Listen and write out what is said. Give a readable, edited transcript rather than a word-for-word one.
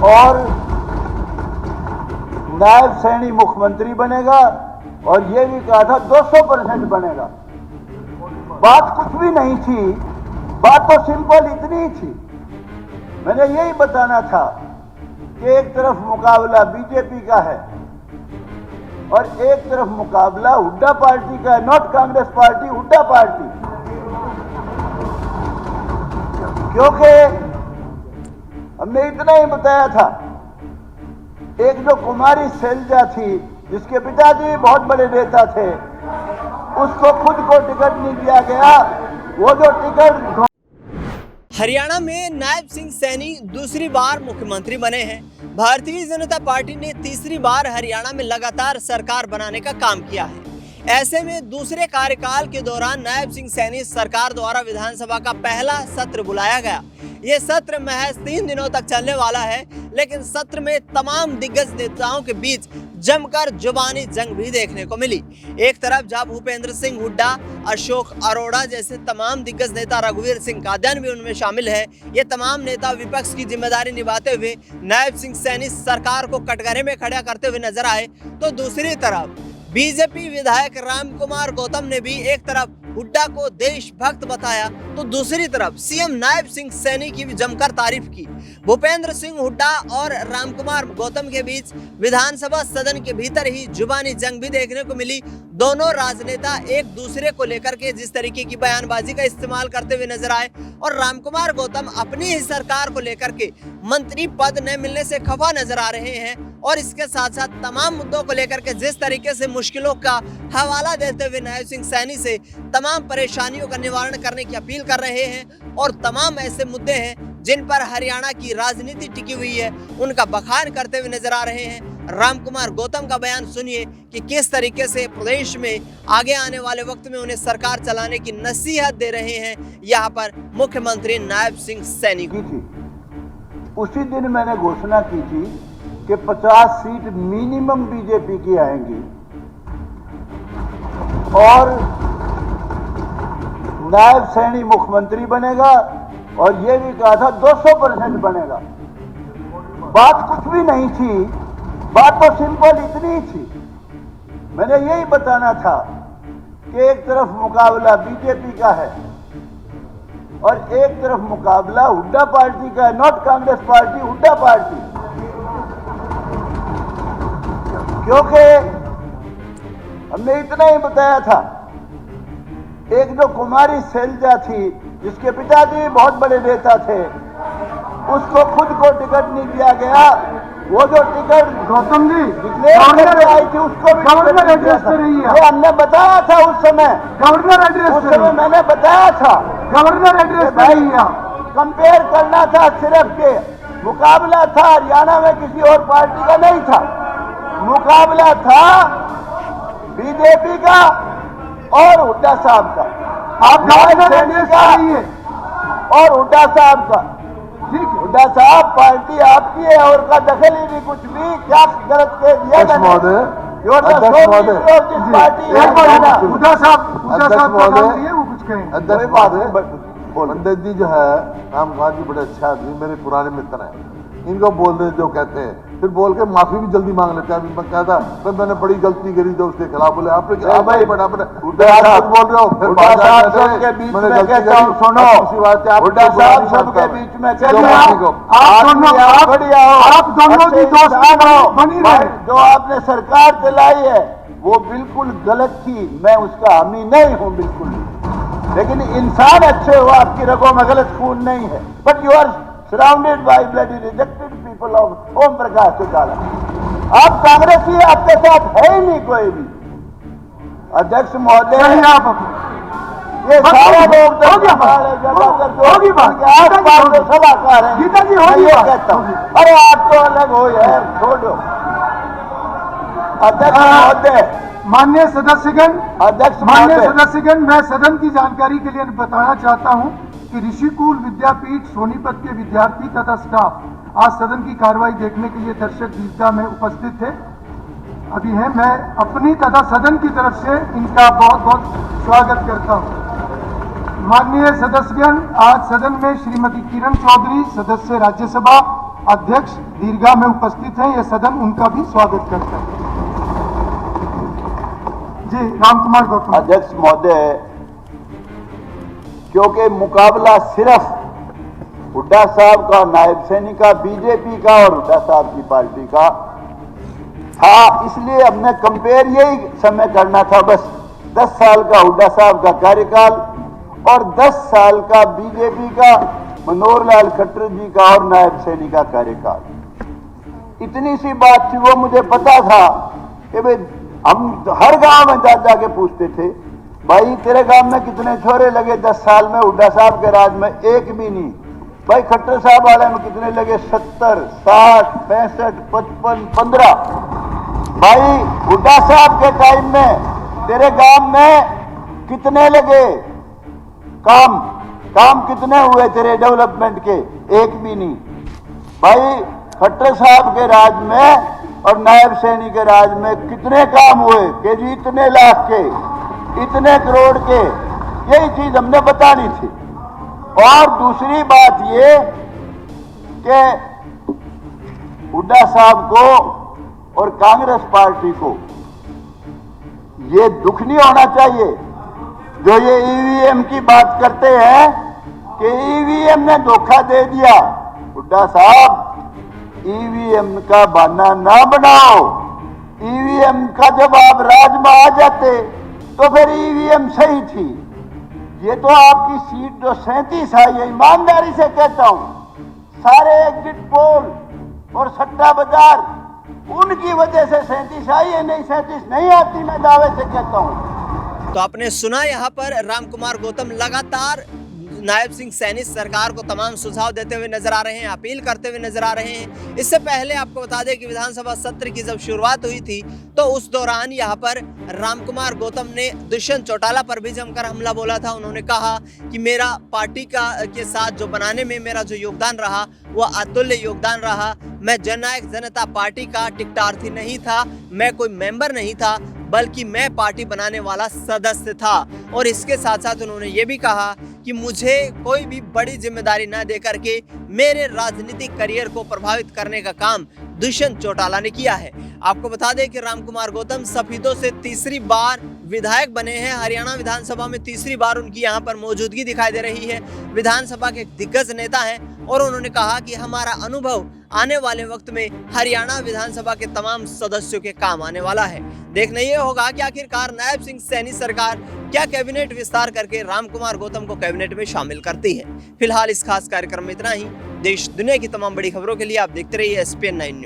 और नायब सैनी मुख्यमंत्री बनेगा और ये भी कहा था 200% बनेगा। बात कुछ भी नहीं थी, बात तो सिंपल इतनी ही थी। मैंने यही बताना था कि एक तरफ मुकाबला बीजेपी का है और एक तरफ मुकाबला हुड्डा पार्टी का है, not Congress party, Hooda party. क्योंकि हमने इतना ही बताया था, एक जो कुमारी शैलजा थी जिसके पिताजी बहुत बड़े नेता थे, उसको खुद को टिकट नहीं दिया गया। वो जो टिकट हरियाणा में नायब सिंह सैनी दूसरी बार मुख्यमंत्री बने हैं। भारतीय जनता पार्टी ने तीसरी बार हरियाणा में लगातार सरकार बनाने का काम किया है। ऐसे में दूसरे कार्यकाल के दौरान नायब सिंह सैनी सरकार द्वारा विधानसभा का पहला सत्र बुलाया गया। ये सत्र महज 3 दिनों तक चलने वाला है, लेकिन सत्र में तमाम दिग्गज नेताओं के बीच जमकर जुबानी जंग भी देखने को मिली। एक तरफ जब भूपेंद्र सिंह हुड्डा, अशोक अरोड़ा जैसे तमाम दिग्गज नेता, रघुवीर सिंह कादियान भी उनमें शामिल है, ये तमाम नेता विपक्ष की जिम्मेदारी निभाते हुए नायब सिंह सैनी सरकार को कटघरे में खड़ा करते हुए नजर आए, तो दूसरी तरफ बीजेपी विधायक रामकुमार गौतम ने भी एक तरफ हुड्डा को देशभक्त बताया, तो दूसरी तरफ सीएम नायब सिंह सैनी की भी जमकर तारीफ की। भूपेंद्र सिंह हुड्डा और रामकुमार गौतम के बीच विधानसभा सदन के भीतर ही जुबानी जंग भी देखने को मिली। दोनों राजनेता एक दूसरे को लेकर के जिस तरीके की बयानबाजी का इस्तेमाल करते हुए नजर आए, और रामकुमार गौतम अपनी ही सरकार को लेकर के मंत्री पद न मिलने से खफा नजर आ रहे हैं, और इसके साथ साथ तमाम मुद्दों को लेकर के जिस तरीके से मुश्किलों का हवाला देते हुए नायब सिंह सैनी से तमाम परेशानियों का निवारण करने की अपील कर रहे हैं, और तमाम ऐसे मुद्दे हैं जिन पर हरियाणा की राजनीति टिकी हुई है, उनका बखान करते हुए नजर आ रहे हैं। रामकुमार गौतम का बयान सुनिए कि किस तरीके से प्रदेश में आगे आने वाले वक्त में उन्हें सरकार चलाने की नसीहत दे रहे हैं यहाँ पर मुख्यमंत्री नायब सिंह सैनी की थी। उसी दिन मैंने घोषणा की थी कि 50 सीट मिनिमम बीजेपी की आएंगी और नायब सैनी मुख्यमंत्री बनेगा, और यह भी कहा था 200% बनेगा। बात कुछ भी नहीं थी, बात तो सिंपल इतनी ही थी। मैंने यही बताना था कि एक तरफ मुकाबला बीजेपी का है और एक तरफ मुकाबला हुड्डा पार्टी का है, not Congress party, Hooda party. क्योंकि हमने इतना ही बताया था, एक जो कुमारी शैलजा थी जिसके पिताजी बहुत बड़े नेता थे, उसको खुद को टिकट नहीं दिया गया। वो जो टिकट गौतम जी गवर्नर आई थी उसको भी गवर्नर एड्रेस पे रही है। हमने बताया था उस समय, गवर्नर एड्रेस उस समय मैंने बताया था, गवर्नर एड्रेस पे रही है। कंपेयर करना था सिर्फ के मुकाबला था, हरियाणा में किसी और पार्टी का नहीं था, मुकाबला था बीजेपी का और हुड्डा साहब का। आप गवर्नर एड्रेस पे रही है और हुड्डा साहब का, ठीक है, हुड्डा साहब पार्टी आपकी है और का दखल ही नहीं कुछ भी। क्या गलत कह दिया हुड्डा साहब वो कुछ कहें। अध्यक्ष पंडित जी जो है रामकुमार जी बड़े अच्छे आदमी, मेरे पुराने मित्र हैं, इनको बोल दे जो कहते हैं, फिर बोल के माफी भी जल्दी मांग लेते हैं। मैं कहता तो मैंने बड़ी गलती करी जो उसके खिलाफ बोले, आपने बोल रहे हो, फिर हुड्डा साहब सबके बीच में कहता हूं, सुनो, हुड्डा साहब सबके बीच में आप दोनों की दोस्ती बनी रहे। जो आपने सरकार चलाई है वो बिल्कुल गलत थी, मैं उसका हामी नहीं हूं बिल्कुल भी, लेकिन इंसान अच्छे हो, आपकी रगों में गलत खून नहीं है। But you are surrounded by bloody rejected people of Om Prakash Chautala. आप कांग्रेसी, आपके साथ है ही नहीं कोई भी। अध्यक्ष महोदय, ये सारे लोग सलाहकार हैं, गीता जी मैं ये कहता हूँ, अरे आप तो अलग हो यार, छोड़ो। अध्यक्ष महोदय, माननीय सदस्यगण, माननीय महोदय, सदस्यगण, मैं सदन की जानकारी के लिए बताना चाहता हूं कि ऋषिकुल विद्यापीठ सोनीपत के विद्यार्थी तथा स्टाफ आज सदन की कार्रवाई देखने के लिए दर्शक दीर्घा में उपस्थित थे, अभी हैं। मैं अपनी तथा सदन की तरफ से इनका बहुत बहुत स्वागत करता हूं। माननीय सदस्यगण, आज सदन में श्रीमती किरण चौधरी, सदस्य राज्यसभा, अध्यक्ष दीर्घा में उपस्थित हैं, ये सदन उनका भी स्वागत करता है। जी राम कुमार गौतम। अध्यक्ष महोदय, क्योंकि मुकाबला सिर्फ हुड्डा साहब का, नायब सैनी का, बीजेपी का और हुड्डा साहब की पार्टी का था, इसलिए हमने कंपेयर यही समय करना था। बस 10 साल का हुड्डा साहब का कार्यकाल और 10 साल का बीजेपी का, मनोहर लाल खट्टर जी का और नायब सैनी का कार्यकाल, इतनी सी बात थी। वो मुझे पता था कि भाई हम हर गांव में जा जाके पूछते थे, भाई तेरे गांव में कितने छोरे लगे 10 साल में हुड्डा साहब के राज में? एक भी नहीं। भाई खट्टर साहब वाले में कितने लगे? 70, 60, 65, 55, 15। भाई हुड्डा साहब के टाइम में तेरे गांव में कितने लगे? काम कितने हुए तेरे डेवलपमेंट के? एक भी नहीं। भाई खट्टर साहब के राज में और नायब सैनी के राज में कितने काम हुए कि जी इतने लाख के, इतने करोड़ के? यही चीज हमने बतानी थी। और दूसरी बात ये कि हुड्डा साहब को और कांग्रेस पार्टी को ये दुख नहीं होना चाहिए जो ये ईवीएम की बात करते हैं कि ईवीएम ने धोखा दे दिया। हुड्डा साहब, ईवीएम का बहाना ना बनाओ। ईवीएम का जब आप राज में आ जाते तो फिर ईवीएम सही थी। ये तो आपकी सीट जो 37 है, ये ईमानदारी से कहता हूं, सारे एग्जिट पोल और सट्टा बाजार उनकी वजह से 37 आई है, नहीं 37 नहीं आती, मैं दावे से कहता हूं। तो आपने सुना, यहाँ पर राम कुमार गौतम लगातार नायब सिंह सैनी सरकार को तमाम सुझाव देते हुए नजर आ रहे हैं, अपील करते हुए नजर आ रहे हैं। इससे पहले आपको बता दें कि विधानसभा सत्र की जब शुरुआत हुई थी तो उस दौरान यहाँ पर राम कुमार गौतम ने दुष्यंत चौटाला पर भी जमकर हमला बोला था। उन्होंने कहा कि मेरा पार्टी के साथ जो बनाने में मेरा जो योगदान रहा वो अतुल्य योगदान रहा। मैं जननायक जनता पार्टी का टिकटार्थी नहीं था, मैं कोई मेंबर नहीं था, बल्कि मैं पार्टी बनाने वाला सदस्य था। और इसके साथ साथ उन्होंने ये भी कहा कि मुझे कोई भी बड़ी जिम्मेदारी न दे करके मेरे राजनीतिक करियर को प्रभावित करने का काम दुष्यंत चौटाला ने किया है। आपको बता दें कि राम कुमार गौतम सफेदों से तीसरी बार विधायक बने हैं। हरियाणा विधानसभा में तीसरी बार उनकी यहाँ पर मौजूदगी दिखाई दे रही है। विधानसभा के दिग्गज नेता हैं और उन्होंने कहा कि हमारा अनुभव आने वाले वक्त में हरियाणा विधानसभा के तमाम सदस्यों के काम आने वाला है। देखना ये होगा कि आखिरकार नायब सिंह सैनी सरकार क्या कैबिनेट विस्तार करके राम कुमार गौतम को कैबिनेट में शामिल करती है। फिलहाल इस खास कार्यक्रम में इतना ही। देश दुनिया की तमाम बड़ी खबरों के लिए आप देखते रहिए SPN 9 न्यूज।